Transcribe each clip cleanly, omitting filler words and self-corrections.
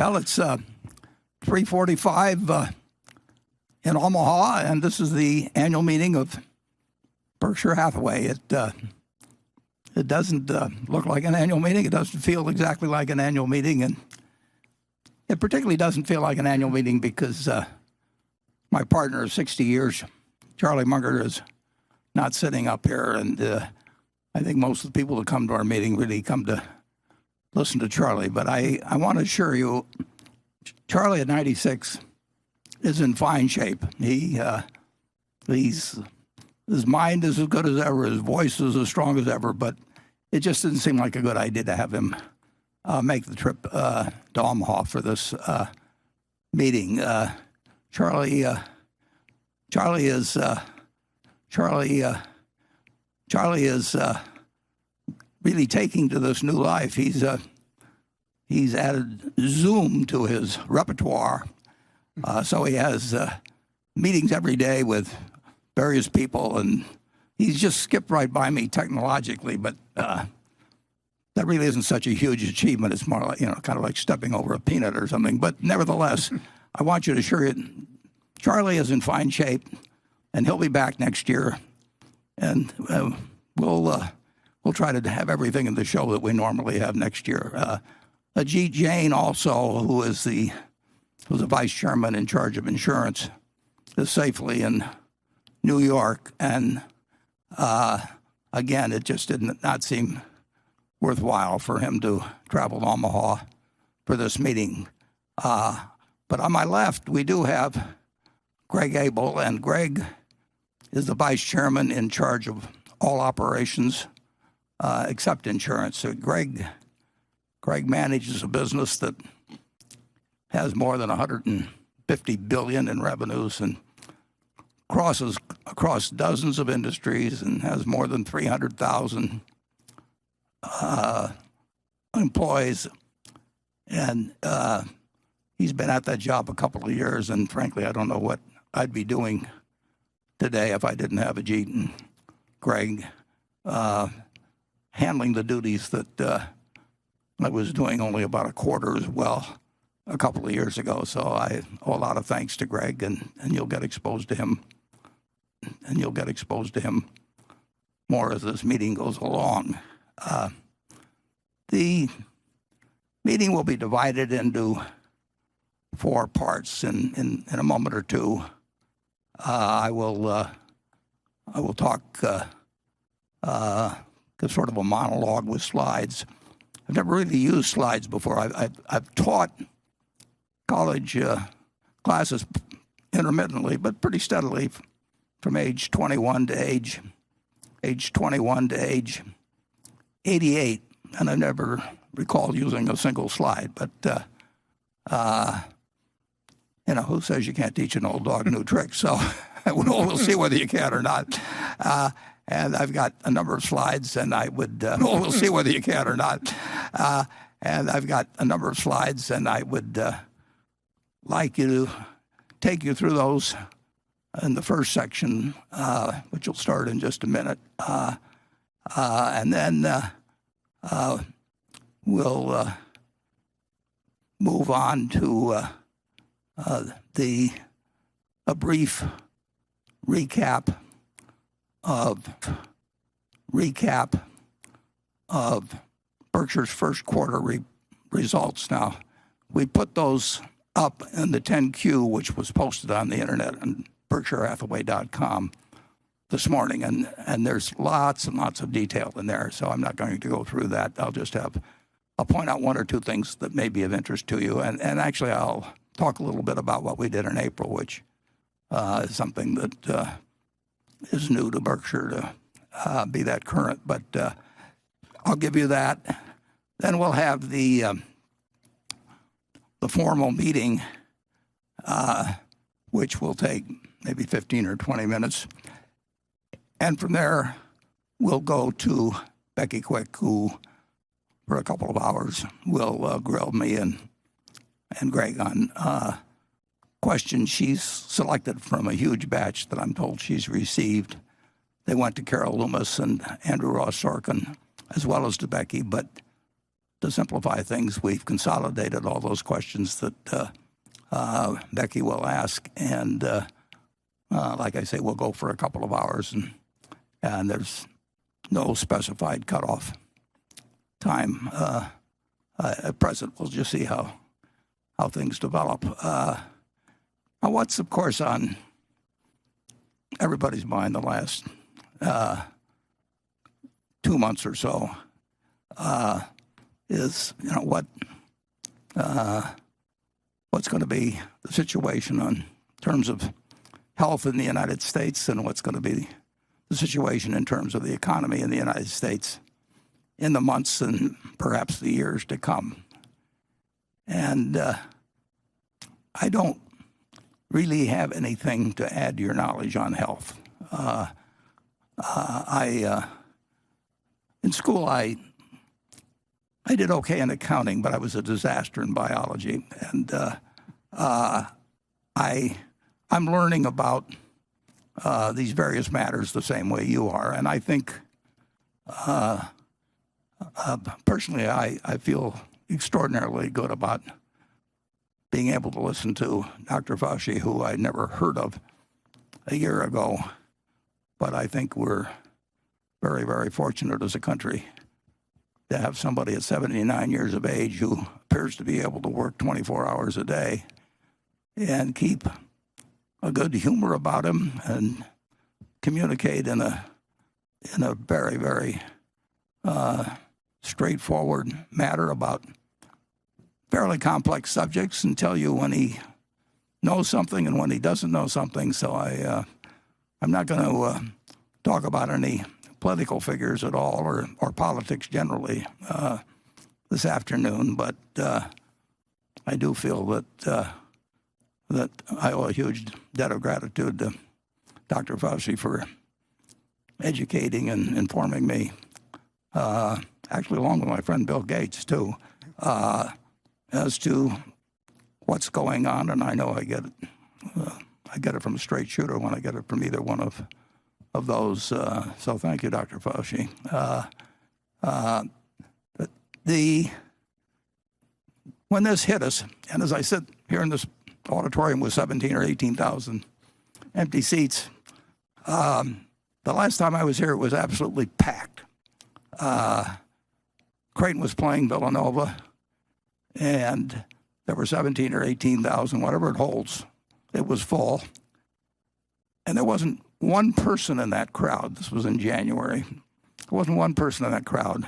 Well, it's 3:45 in Omaha, and this is the annual meeting of Berkshire Hathaway. It doesn't look like an annual meeting. It doesn't feel exactly like an annual meeting, and it particularly doesn't feel like an annual meeting because my partner of 60 years, Charlie Munger, is not sitting up here, and I think most of the people that come to our meeting really come to listen to Charlie. But I want to assure you, Charlie at 96 is in fine shape. His mind is as good as ever. His voice is as strong as ever. But it just didn't seem like a good idea to have him make the trip to Omaha for this meeting. Charlie is really taking to this new life. He's added Zoom to his repertoire, so he has meetings every day with various people, and he's just skipped right by me technologically. But that really isn't such a huge achievement. It's more like, kind of like stepping over a peanut or something. But nevertheless, I want you to assure you, Charlie is in fine shape, and he'll be back next year, and we'll try to have everything in the show that we normally have next year. Ajit Jain also, who was the vice chairman in charge of insurance, is safely in New York, and again, it just did not seem worthwhile for him to travel to Omaha for this meeting. But on my left, we do have Greg Abel, and Greg is the vice chairman in charge of all operations except insurance. So Greg manages a business that has more than $150 billion in revenues and crosses across dozens of industries and has more than 300,000 employees. And he's been at that job a couple of years, and frankly, I don't know what I'd be doing today if I didn't have Ajit and Greg handling the duties that I was doing only about a quarter as well a couple of years ago. So I owe a lot of thanks to Greg, and you'll get exposed to him. And you'll get exposed to him more as this meeting goes along. The meeting will be divided into 4 parts in a moment or two. I will talk sort of a monologue with slides. I've never really used slides before. I've taught college classes intermittently, but pretty steadily from age 21 to age 88, and I never recall using a single slide. But who says you can't teach an old dog new tricks? So we'll see whether you can or not. And I've got a number of slides, and I would we'll see whether you can or not. And I've got a number of slides, and I would like you to take you through those in the first section, which will start in just a minute. And then we'll move on to a brief recap of Berkshire's first quarter results. Now, we put those up in the 10Q, which was posted on the internet on BerkshireHathaway.com this morning, and there's lots and lots of detail in there, so I'm not going to go through that. I'll point out 1 or 2 things that may be of interest to you, and actually I'll talk a little bit about what we did in April, which is something that is new to Berkshire to be that current, but I'll give you that. Then we'll have the formal meeting, which will take maybe 15 or 20 minutes. And from there, we'll go to Becky Quick, who for a couple of hours will grill me and Greg on questions she's selected from a huge batch that I'm told she's received. They went to Carol Loomis and Andrew Ross Sorkin, as well as to Becky, but to simplify things, we've consolidated all those questions that Becky will ask, and like I say, we'll go for a couple of hours, and there's no specified cutoff time at present. We'll just see how things develop. What's, of course, on everybody's mind the last 2 months or so is, what's going to be the situation in terms of health in the United States, and what's going to be the situation in terms of the economy in the United States in the months and perhaps the years to come. And I don't really have anything to add to your knowledge on health. In school, I did okay in accounting, but I was a disaster in biology. And I'm learning about these various matters the same way you are. And I think, personally, I feel extraordinarily good about being able to listen to Dr. Fauci, who I never heard of a year ago. But I think we're very, very fortunate as a country to have somebody at 79 years of age who appears to be able to work 24 hours a day and keep a good humor about him and communicate in a very, very straightforward manner about fairly complex subjects, and tell you when he knows something and when he doesn't know something. So I'm not going to talk about any political figures at all, or politics generally this afternoon, but I do feel that I owe a huge debt of gratitude to Dr. Fauci for educating and informing me, actually along with my friend Bill Gates too, as to what's going on. And I know I get it from a straight shooter when I get it from either one of those. So thank you, Dr. Fauci. When this hit us, and as I sit here in this auditorium with 17 or 18,000 empty seats, the last time I was here, it was absolutely packed. Creighton was playing Villanova, and there were 17 or 18,000, whatever it holds. It was full. And there wasn't one person in that crowd, this was in January, there wasn't one person in that crowd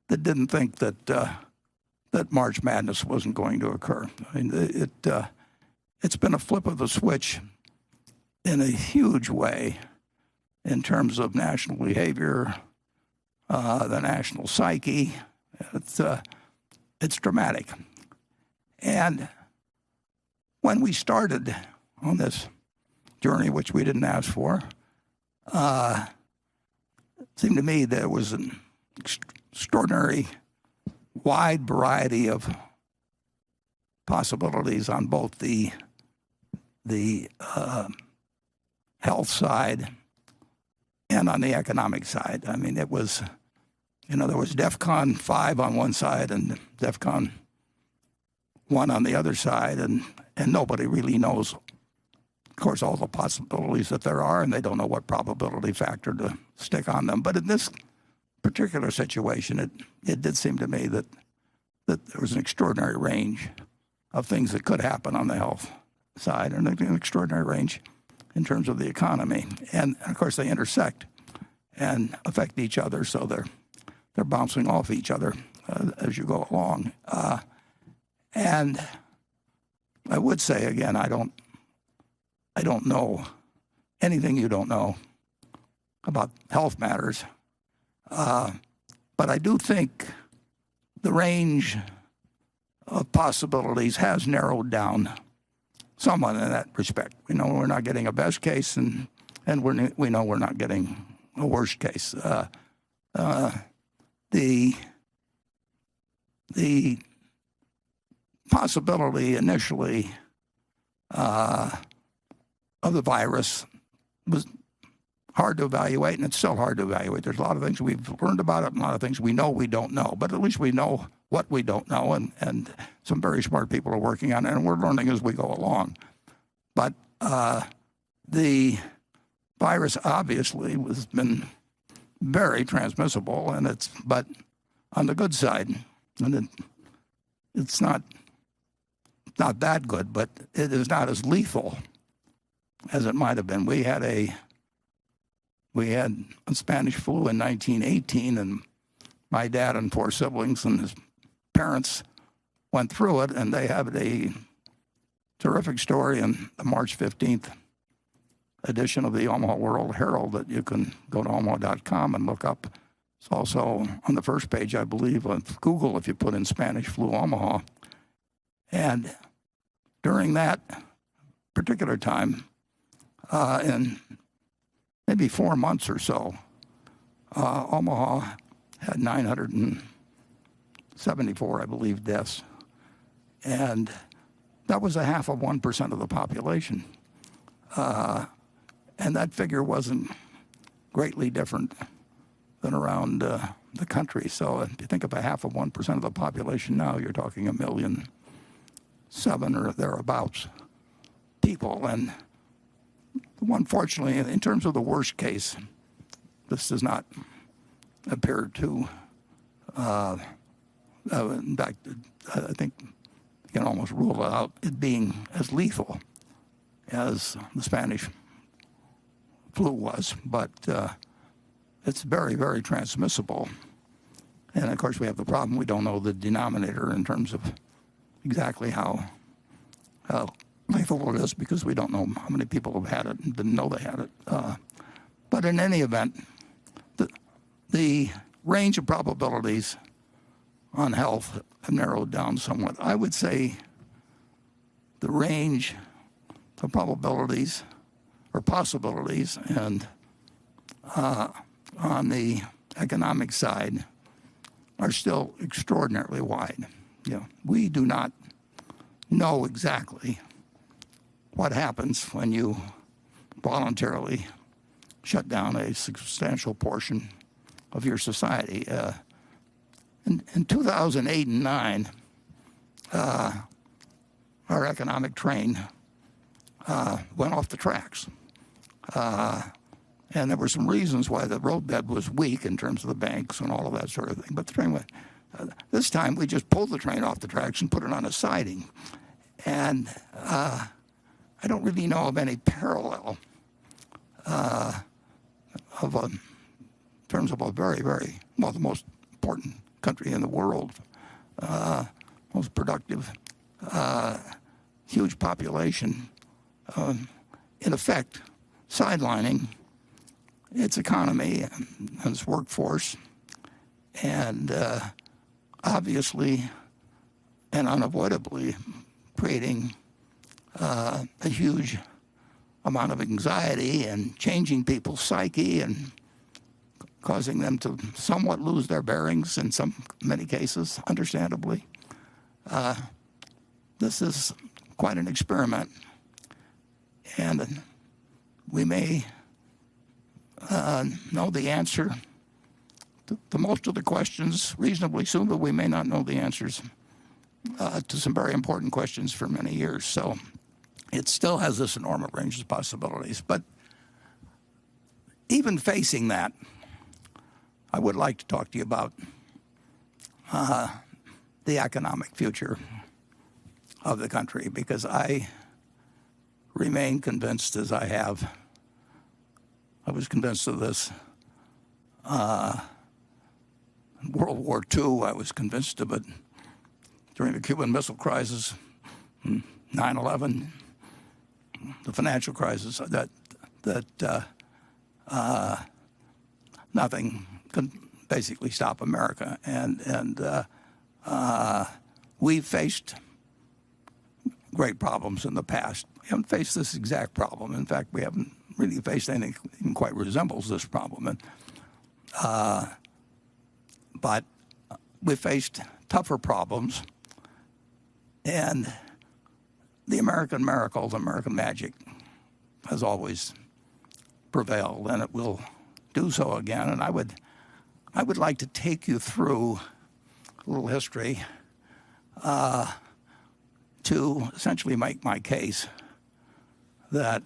that didn't think that March Madness wasn't going to occur. I mean, it's been a flip of the switch in a huge way in terms of national behavior, the national psyche. It's dramatic. And when we started on this journey, which we didn't ask for, it seemed to me there was an extraordinary wide variety of possibilities on both the health side and on the economic side. I mean, it was, there was DEFCON 5 on one side and DEFCON 1 on the other side, and nobody really knows, of course, all the possibilities that there are, and they don't know what probability factor to stick on them. But in this particular situation, it did seem to me that there was an extraordinary range of things that could happen on the health side, and an extraordinary range in terms of the economy. And of course, they intersect and affect each other, so they're bouncing off each other as you go along. And I would say again, I don't know anything you don't know about health matters, but I do think the range of possibilities has narrowed down somewhat in that respect. We know we're not getting a best case, and we know we're not getting a worst case. The possibility initially of the virus was hard to evaluate, and it's still hard to evaluate. There's a lot of things we've learned about it, and a lot of things we know we don't know. But at least we know what we don't know, and some very smart people are working on it, and we're learning as we go along. But the virus obviously has been very transmissible, but on the good side, and it's not that good, but it is not as lethal as it might have been. We had a Spanish flu in 1918, and my dad and 4 siblings and his parents went through it, and they have a terrific story in the March 15th edition of the Omaha World Herald that you can go to omaha.com and look up. It's also on the first page, I believe, of Google if you put in Spanish flu Omaha. And during that particular time, in maybe 4 months or so, Omaha had 974, I believe, deaths. And that was 0.5% of the population. And that figure wasn't greatly different than around the country. So if you think of 0.5% of the population now, you're talking 1.7 million or thereabouts people. And unfortunately, in terms of the worst case, this does not appear to, in fact, I think you can almost rule out it being as lethal as the Spanish flu was, but it's very, very transmissible. And of course, we have the problem, we don't know the denominator in terms of exactly how lethal it is, because we don't know how many people have had it and didn't know they had it. But in any event, the range of probabilities on health have narrowed down somewhat. I would say the range of probabilities or possibilities and on the economic side are still extraordinarily wide. We do not know exactly what happens when you voluntarily shut down a substantial portion of your society. In 2008 and 2009, our economic train went off the tracks. And there were some reasons why the roadbed was weak in terms of the banks and all of that sort of thing. But the train went. This time we just pulled the train off the tracks and put it on a siding. And I don't really know of any parallel in terms of a very, very, well, the most important country in the world, most productive, huge population, in effect, sidelining its economy and its workforce, and obviously and unavoidably creating a huge amount of anxiety and changing people's psyche and causing them to somewhat lose their bearings in many cases, understandably. This is quite an experiment, and we may know the answer to most of the questions reasonably soon, but we may not know the answers to some very important questions for many years. So it still has this enormous range of possibilities. But even facing that, I would like to talk to you about the economic future of the country, because I remain convinced, as I have. I was convinced of this in World War II. I was convinced of it during the Cuban Missile Crisis, 9/11, the financial crisis, that nothing could basically stop America. And we've faced great problems in the past. We haven't faced this exact problem. In fact, we haven't really faced anything that even quite resembles this problem. But we faced tougher problems. And the American miracle, the American magic, has always prevailed, and it will do so again. And I would like to take you through a little history to essentially make my case that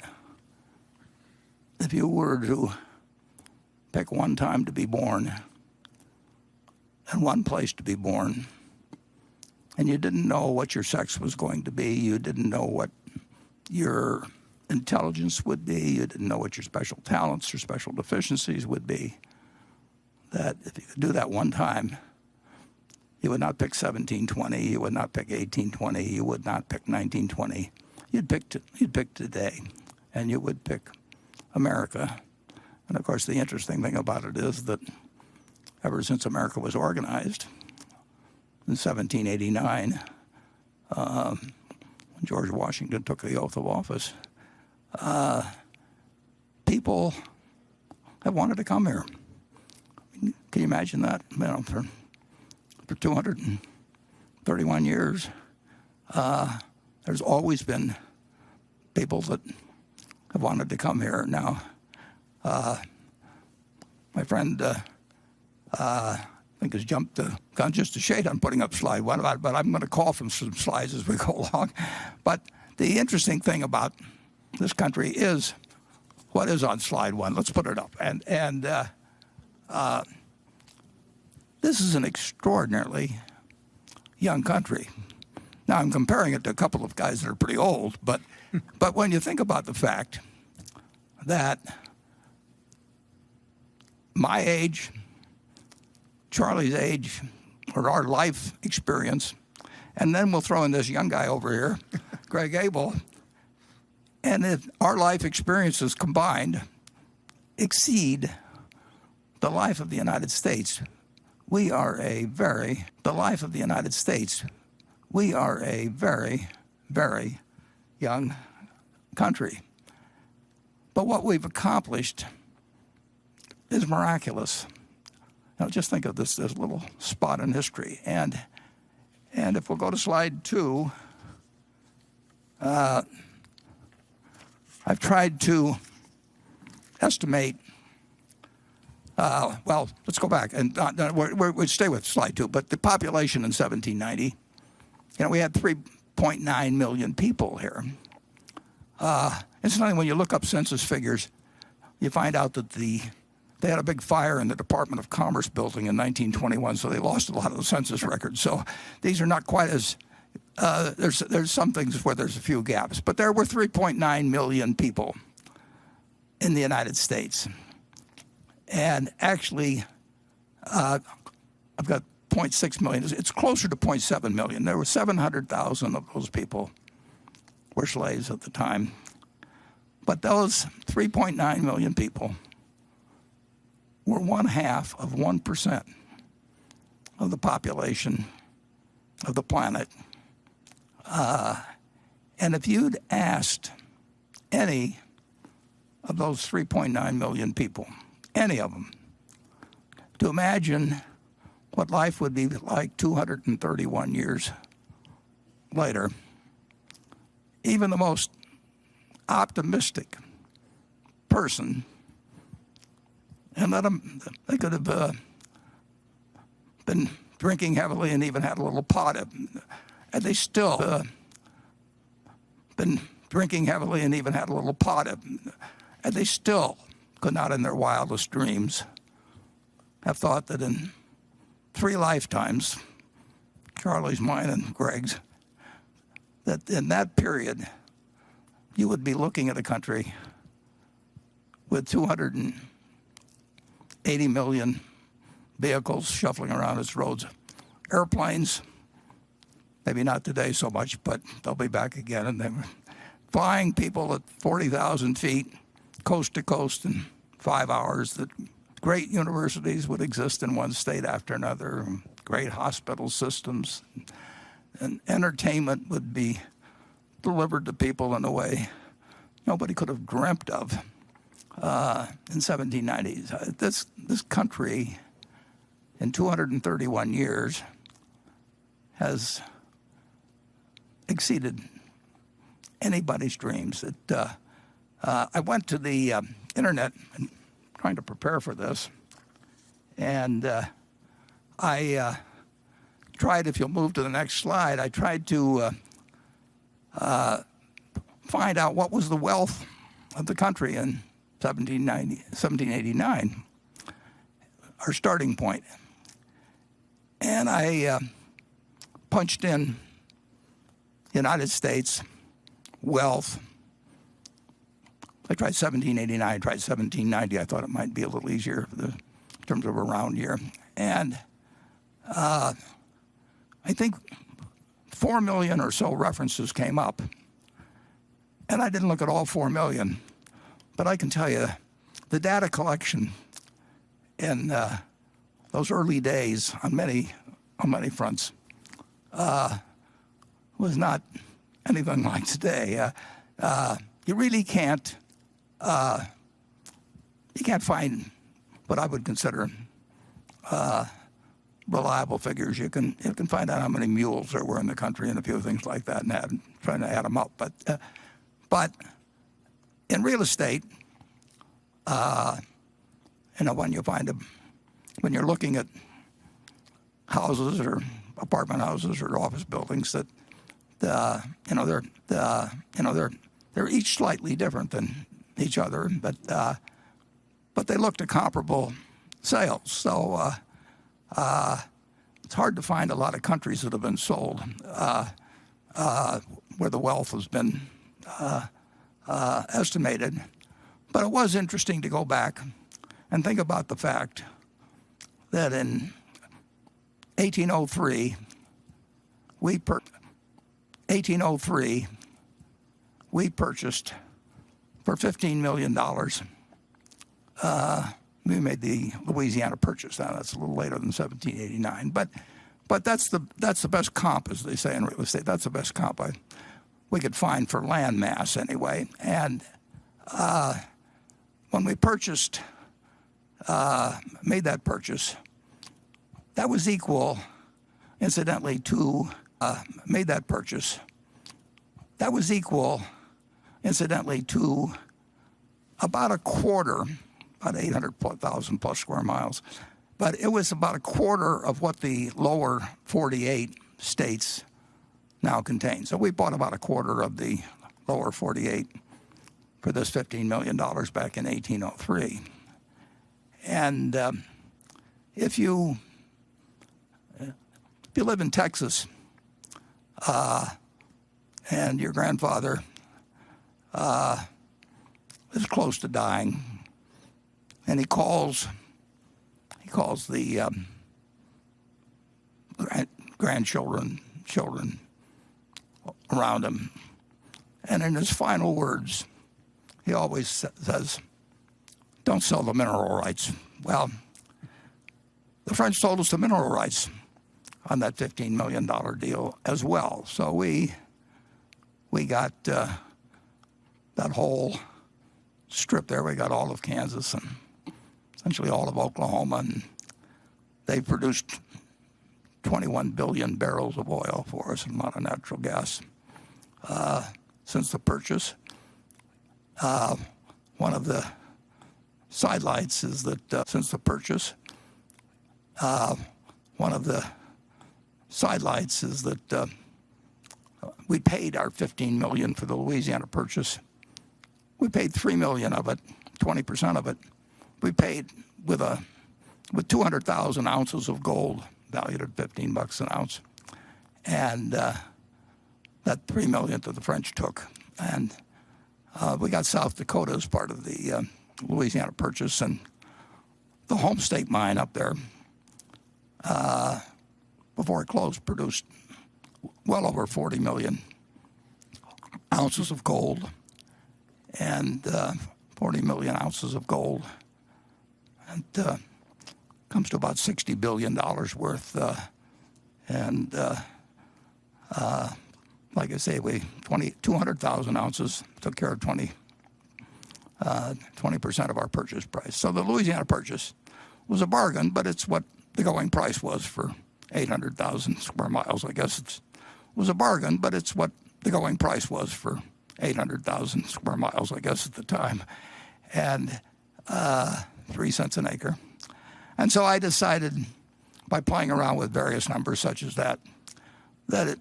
if you were to pick one time to be born and one place to be born, and you didn't know what your sex was going to be, you didn't know what your intelligence would be, you didn't know what your special talents or special deficiencies would be, that if you could do that one time, you would not pick 1720, you would not pick 1820, you would not pick 1920. You'd pick today, and you would pick America. And of course, the interesting thing about it is that ever since America was organized in 1789, when George Washington took the oath of office, people have wanted to come here. Can you imagine that? For 231 years, there's always been people that have wanted to come here. Now, my friend, I think has jumped the gun just a shade on putting up slide one, but I'm going to call from some slides as we go along. But the interesting thing about this country is what is on slide one. Let's put it up. And this is an extraordinarily young country. Now, I'm comparing it to a couple of guys that are pretty old, but when you think about the fact that my age, Charlie's age, or our life experience, and then we'll throw in this young guy over here, Greg Abel, and if our life experiences combined exceed the life of the United States, we are a very, very young country. But what we've accomplished is miraculous. Now just think of this little spot in history. And if we'll go to slide 2, I've tried to estimate. Well, let's go back and we'll stay with slide 2. But the population in 1790, we had 3.9 million people here. Incidentally, when you look up census figures, you find out that they had a big fire in the Department of Commerce building in 1921, so they lost a lot of the census records. So these are not quite as there's some things where there's a few gaps, but there were 3.9 million people in the United States. And actually, I've got 0.6 million. It's closer to 0.7 million. There were 700,000 of those people were slaves at the time. But those 3.9 million people were 1/2 of 1% of the population of the planet. And if you'd asked any of those 3.9 million people, any of them, to imagine what life would be like 231 years later, even the most optimistic person, and they could have been drinking heavily and even had a little pot of, and they still been drinking heavily and even had a little pot of, and they still could not in their wildest dreams have thought that in 3 lifetimes, Charlie's, mine, and Greg's, that in that period, you would be looking at a country with 280 million vehicles shuffling around its roads. Airplanes, maybe not today so much, but they'll be back again. And they were flying people at 40,000 feet, coast to coast in 5 hours. That great universities would exist in one state after another, great hospital systems, and entertainment would be delivered to people in a way nobody could have dreamt of in 1790. This country, in 231 years, has exceeded anybody's dreams. I went to the internet and trying to prepare for this. And I tried, if you'll move to the next slide, I tried to find out what was the wealth of the country in 1789, our starting point. And I punched in United States wealth. I tried 1789, I tried 1790. I thought it might be a little easier in terms of a round year. And I think 4 million or so references came up. And I didn't look at all 4 million. But I can tell you, the data collection in those early days on many fronts was not anything like today. You really can't find what I would consider reliable figures. You can find out how many mules there were in the country and a few things like that, and trying to add them up. But in real estate, when you're looking at houses or apartment houses or office buildings, that they're each slightly different than each other, but they look to comparable sales. So it's hard to find a lot of countries that have been sold where the wealth has been estimated. But it was interesting to go back and think about the fact that in 1803, we purchased for $15 million. We made the Louisiana Purchase. Now that's a little later than 1789, but that's the best comp, as they say in real estate. That's the best comp we could find for land mass anyway. And when we made that purchase, that was equal, incidentally, to about a quarter, about 800,000 plus square miles. But it was about a quarter of what the lower 48 states now contain. So we bought about a quarter of the lower 48 for this $15 million back in 1803. And if you live in Texas and your grandfather is close to dying, and he calls the children around him, and in his final words, he always says, "Don't sell the mineral rights." Well, the French sold us the mineral rights on that $15 million deal as well. So we got that whole strip there. We got all of Kansas and essentially all of Oklahoma, and they produced 21 billion barrels of oil for us and a lot of natural gas since the purchase. One of the sidelights is that we paid our $15 million for the Louisiana Purchase. We paid $3 million of it, 20% of it. We paid with 200,000 ounces of gold valued at $15 an ounce, and that $3 million that the French took. And we got South Dakota as part of the Louisiana Purchase, and the Home State mine up there, before it closed, produced well over 40 million ounces of gold, and 40 million ounces of gold, and comes to about $60 billion worth. Like I say, 200,000 ounces took care of 20% of our purchase price. So the Louisiana Purchase was a bargain, but it's what the going price was for 800,000 square miles. I guess it was a bargain, but it's what the going price was for 800,000 square miles, I guess, at the time. and 3 cents an acre. And so I decided, by playing around with various numbers such as that it,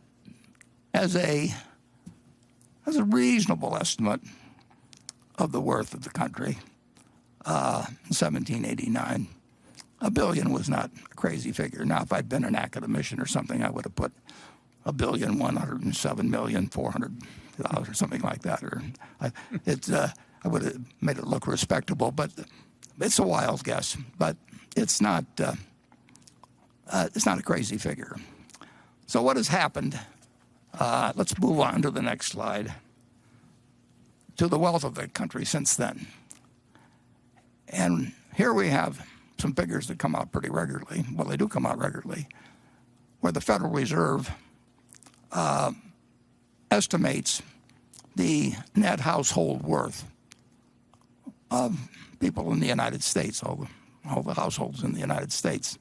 as a reasonable estimate of the worth of the country, in 1789, $1 billion was not a crazy figure. Now, if I'd been an academician or something, I would have put $1,107,400,000 or something like that. Or I would have made it look respectable. But it's a wild guess. But it's not a crazy figure. So what has happened? Let's move on to the next slide. To the wealth of the country since then. And here we have some figures that come out pretty regularly. Well, they do come out regularly, where the Federal Reserve estimates the net household worth of people in the United States, all the households in the United States.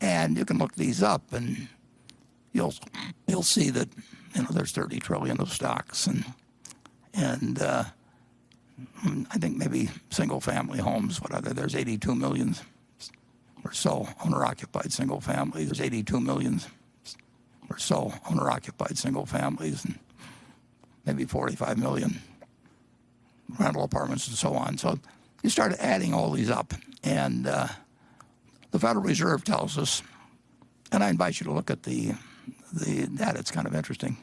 And you can look these up, and you'll see that there's 30 trillion of stocks, and I think maybe single-family homes. There's 82 million or so owner-occupied single families. There's 82 million or so owner-occupied single families, and maybe 45 million rental apartments and so on. So you start adding all these up, and the Federal Reserve tells us, and I invite you to look at the data, it's kind of interesting,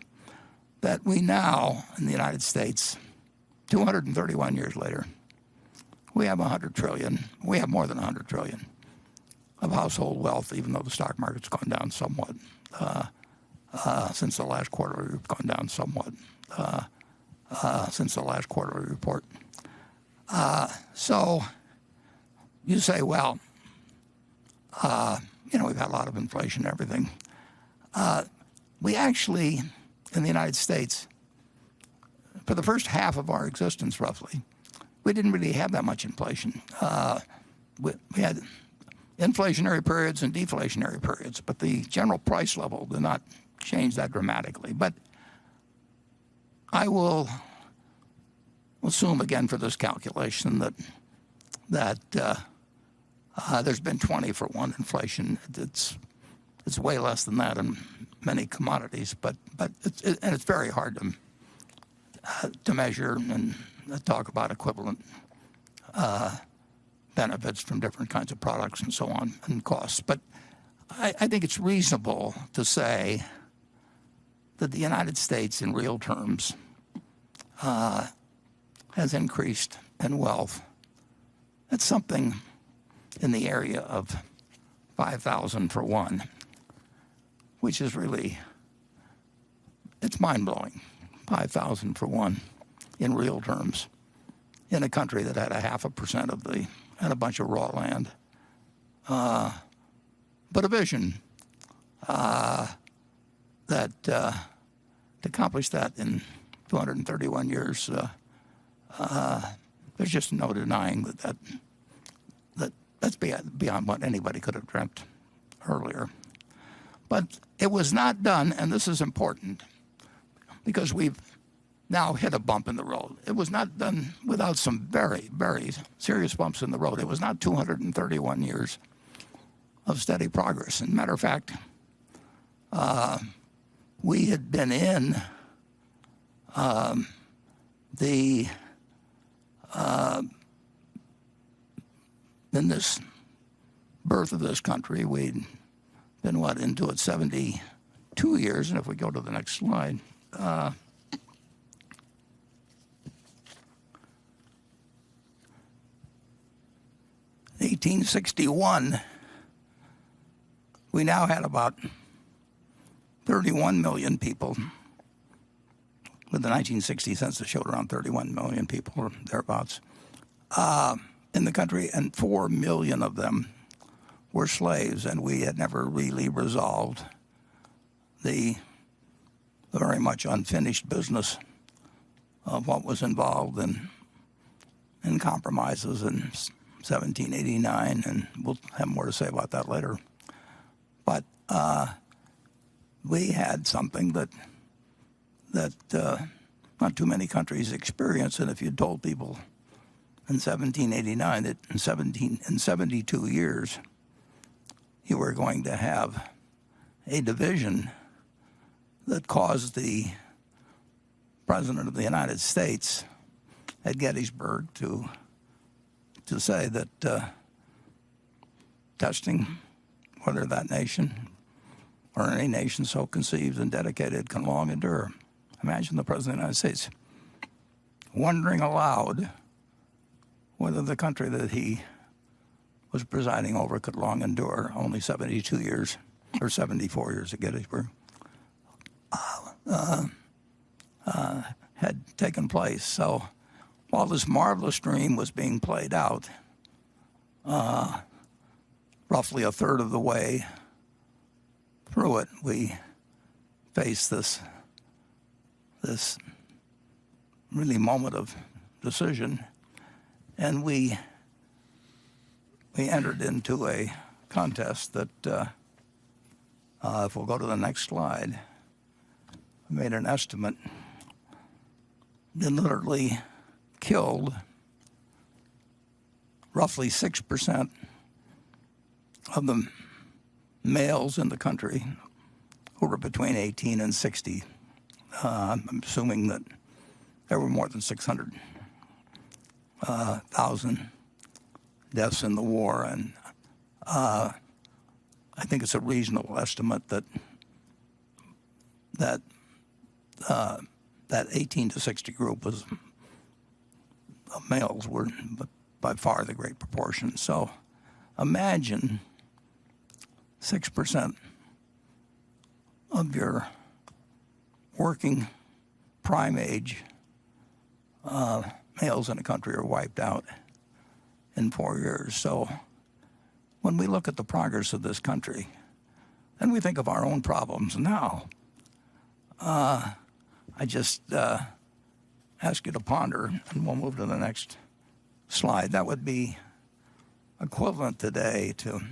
that we now, in the United States, 231 years later, we have 100 trillion. We have more than 100 trillion of household wealth, even though the stock market's gone down somewhat. Since the last quarterly, we've gone down somewhat since the last quarterly report. So you say, well, we've had a lot of inflation and everything. We actually, in the United States, for the first half of our existence, roughly, we didn't really have that much inflation. We had inflationary periods and deflationary periods, but the general price level did not change that dramatically. But I will assume again for this calculation that there's been 20-for-1 inflation. It's way less than that in many commodities, but it's very hard to measure and talk about equivalent benefits from different kinds of products and so on, and costs. But I think it's reasonable to say that the United States, in real terms, has increased in wealth. It's something in the area of 5,000 for one, which is really, it's mind-blowing. 5,000 for one in real terms in a country that had 0.5% had a bunch of raw land. But a vision that to accomplish that in 231 years, there's just no denying that's beyond what anybody could have dreamt earlier. But it was not done, and this is important, because we've now hit a bump in the road. It was not done without some very, very serious bumps in the road. It was not 231 years of steady progress. As a matter of fact, we had been in this birth of this country, we'd been, into it 72 years. And if we go to the next slide, 1861, we now had about 31 million people. With the 1960 census showed around 31 million people or thereabouts in the country, and 4 million of them were slaves, and we had never really resolved the very much unfinished business of what was involved in compromises in 1789, and we'll have more to say about that later. But we had something that not too many countries experience, and if you told people in 1789 that in 72 years you were going to have a division that caused the President of the United States at Gettysburg to say that testing whether that nation or any nation so conceived and dedicated can long endure. Imagine the President of the United States wondering aloud whether the country that he was presiding over could long endure. Only 72 years, or 74 years at Gettysburg, had taken place. So while this marvelous dream was being played out, roughly a third of the way through it, we faced this really moment of decision, and we entered into a contest that, if we'll go to the next slide, we made an estimate that literally killed roughly 6% of the males in the country who were between 18 and 60. I'm assuming that there were more than 600,000 deaths in the war, and I think it's a reasonable estimate that 18 to 60 group was males were by far the great proportion. So imagine 6% of your working prime age males in a country are wiped out in 4 years. So when we look at the progress of this country and we think of our own problems now, I just ask you to ponder, and we'll move to the next slide. That would be equivalent today to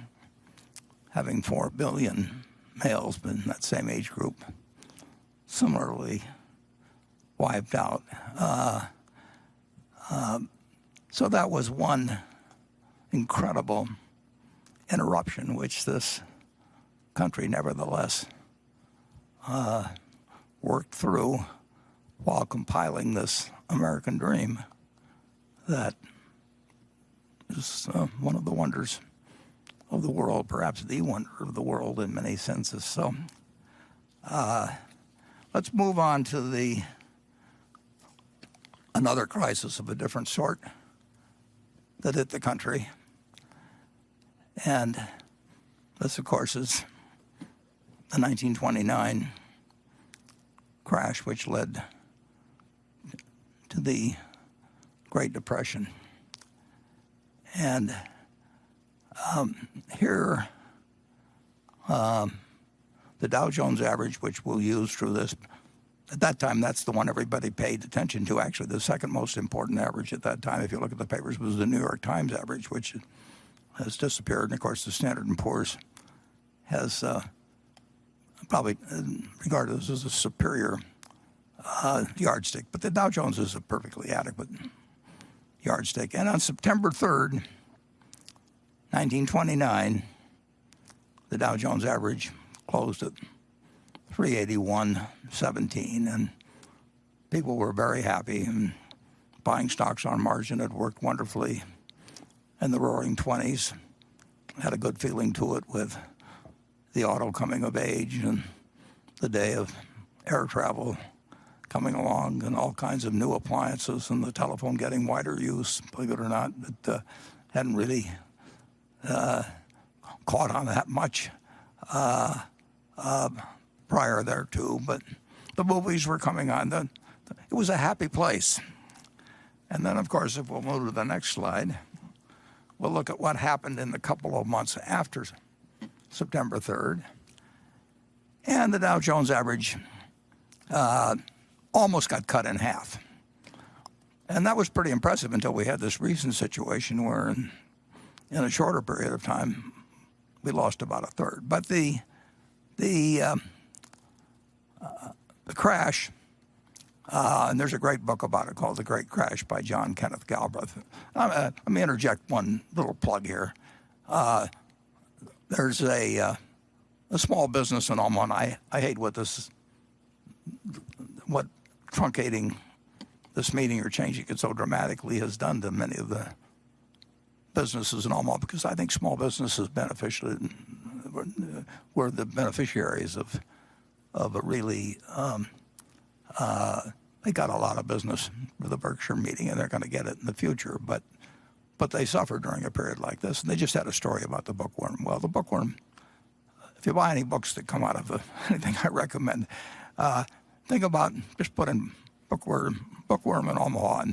having 4 billion males in that same age group similarly wiped out. So that was one incredible interruption which this country nevertheless worked through while compiling this American dream that is one of the wonders of the world, perhaps the wonder of the world in many senses. So let's move on to another crisis of a different sort that hit the country. And this, of course, is the 1929 crash, which led to the Great Depression. And here, the Dow Jones average, which we'll use through this, at that time, that's the one everybody paid attention to. Actually, the second most important average at that time, if you look at the papers, was the New York Times average, which has disappeared. And, of course, the Standard & Poor's has probably regarded as a superior yardstick. But the Dow Jones is a perfectly adequate yardstick. And on September 3rd, 1929, the Dow Jones average closed at 381.17, and people were very happy, and buying stocks on margin had worked wonderfully. And the Roaring '20s had a good feeling to it with the auto coming of age and the day of air travel coming along and all kinds of new appliances and the telephone getting wider use, believe it or not, that hadn't really caught on that much prior thereto. But the movies were coming on. It was a happy place. And then, of course, if we'll move to the next slide, we'll look at what happened in the couple of months after September 3rd. And the Dow Jones average almost got cut in half. And that was pretty impressive until we had this recent situation where in a shorter period of time, we lost about a third. But the crash And there's a great book about it called The Great Crash by John Kenneth Galbraith. Let me interject one little plug here. There's a small business in Omaha, and I hate what truncating this meeting or changing it so dramatically has done to many of the businesses in Omaha, because I think small businesses were the beneficiaries of a really they got a lot of business with the Berkshire meeting, and they're going to get it in the future. But they suffered during a period like this, and they just had a story about the bookworm. Well, the bookworm, if you buy any books that come out of anything I recommend, think about just put in bookworm in Omaha,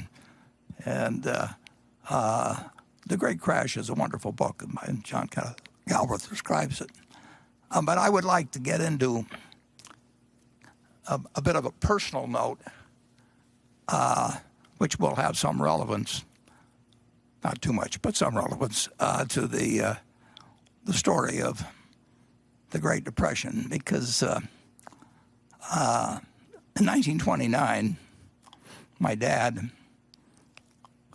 and The Great Crash is a wonderful book, and John Kenneth Galbraith describes it. But I would like to get into a bit of a personal note, which will have some relevance, not too much, but some relevance to the story of the Great Depression, because in 1929, my dad,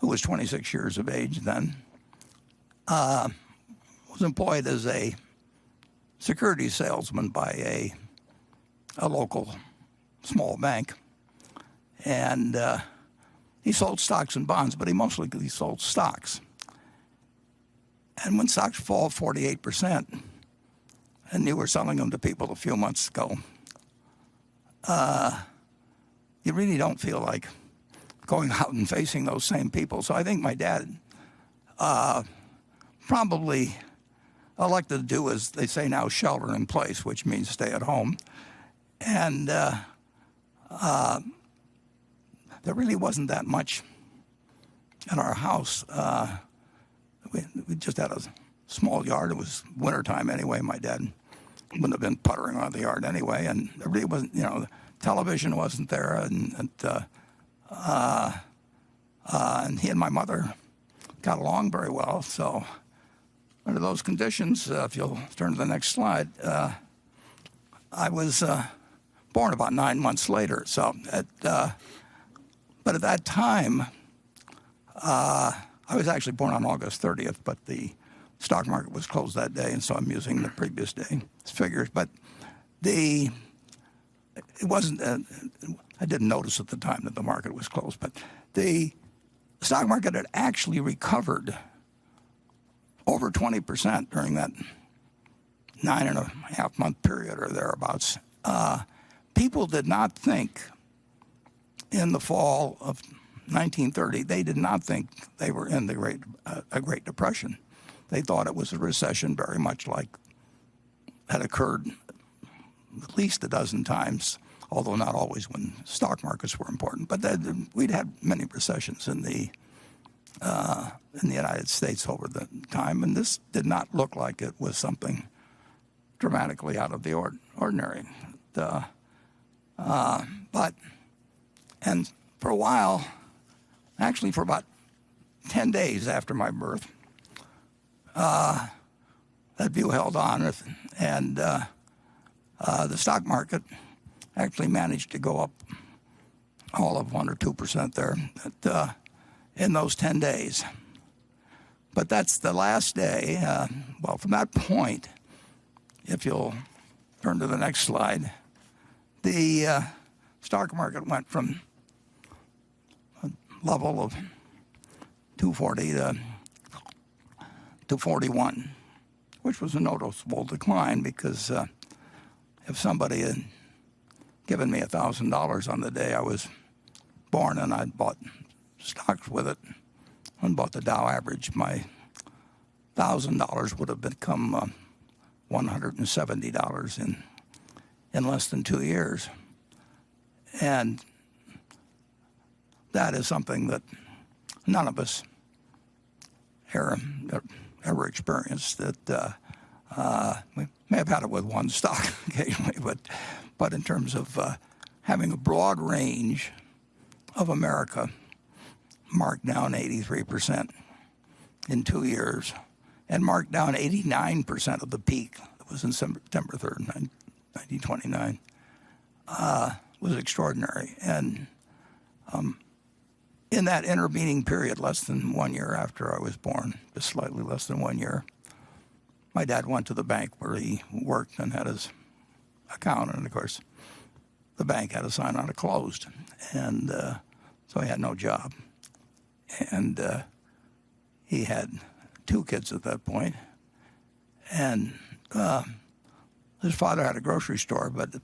who was 26 years of age then, was employed as a security salesman by a local small bank. And he sold stocks and bonds, but he sold stocks. And when stocks fall 48%, and you were selling them to people a few months ago, you really don't feel like going out and facing those same people. So I think my dad probably elected to do, as they say now, shelter in place, which means stay at home. And there really wasn't that much in our house. We just had a small yard. It was wintertime anyway. My dad wouldn't have been puttering around the yard anyway. And there really wasn't, the television wasn't there. And he and my mother got along very well. So under those conditions, if you'll turn to the next slide, I was born about 9 months later. So, but at that time, I was actually born on August 30th, but the stock market was closed that day, and so I'm using the previous day figures. But it wasn't. I didn't notice at the time that the market was closed, but the stock market had actually recovered over 20% during that 9.5 month period or thereabouts. People did not think in the fall of 1930, they did not think they were in a Great Depression. They thought it was a recession, very much like had occurred at least a dozen times, although not always when stock markets were important. But we'd had many recessions in the United States over the time, and this did not look like it was something dramatically out of the ordinary. And for a while, actually for about 10 days after my birth, that view held on, and the stock market actually managed to go up all of 1 or 2% there in those 10 days. But that's the last day. Well, from that point, if you'll turn to the next slide, the stock market went from a level of 240 to 41, which was a noticeable decline, because if somebody had given me $1,000 on the day I was born and I'd bought stocks with it and bought the Dow average, my $1,000 would have become $170 in less than 2 years. And that is something that none of us ever experienced. That we may have had it with one stock occasionally, but in terms of having a broad range of America marked down 83% in 2 years, and marked down 89% of the peak that was in September 3rd, 1929, was extraordinary. And In that intervening period, less than 1 year after I was born, just slightly less than 1 year, my dad went to the bank where he worked and had his account. And, of course, the bank had a sign on it closed. And so he had no job. And he had 2 kids at that point. And his father had a grocery store, but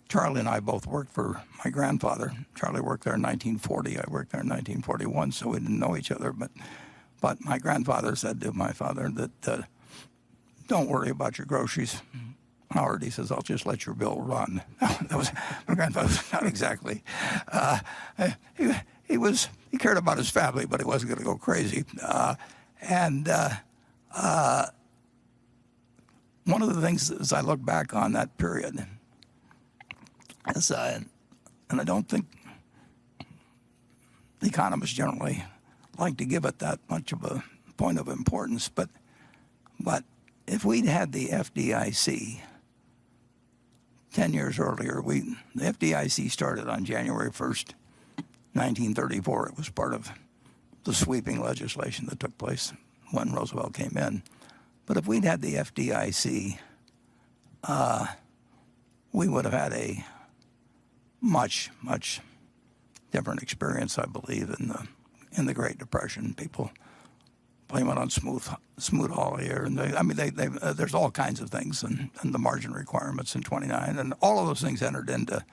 Charlie and I both worked for my grandfather. Charlie worked there in 1940. I worked there in 1941, so we didn't know each other. But my grandfather said to my father that, don't worry about your groceries, Howard. He says, I'll just let your bill run. That was my grandfather. Not exactly. He cared about his family, but he wasn't going to go crazy. One of the things as I look back on that period is, and I don't think economists generally like to give it that much of a point of importance, but if we'd had the FDIC 10 years earlier, the FDIC started on January 1st, 1934. It was part of the sweeping legislation that took place when Roosevelt came in. But if we'd had the FDIC, we would have had a much, much different experience, I believe, in the Great Depression. People blame it on Smoot-Hawley, and there's all kinds of things, and the margin requirements in 29, and all of those things entered into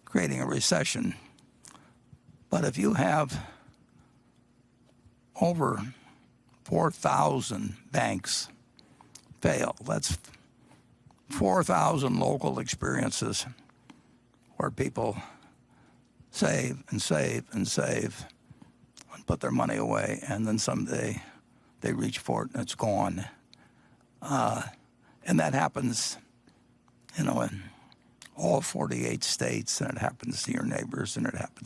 creating a recession. But if you have over 4,000 banks fail, that's 4,000 local experiences where people save and save and save and put their money away, and then someday they reach for it and it's gone. And that happens, in all 48 states, and it happens to your neighbors, and it happens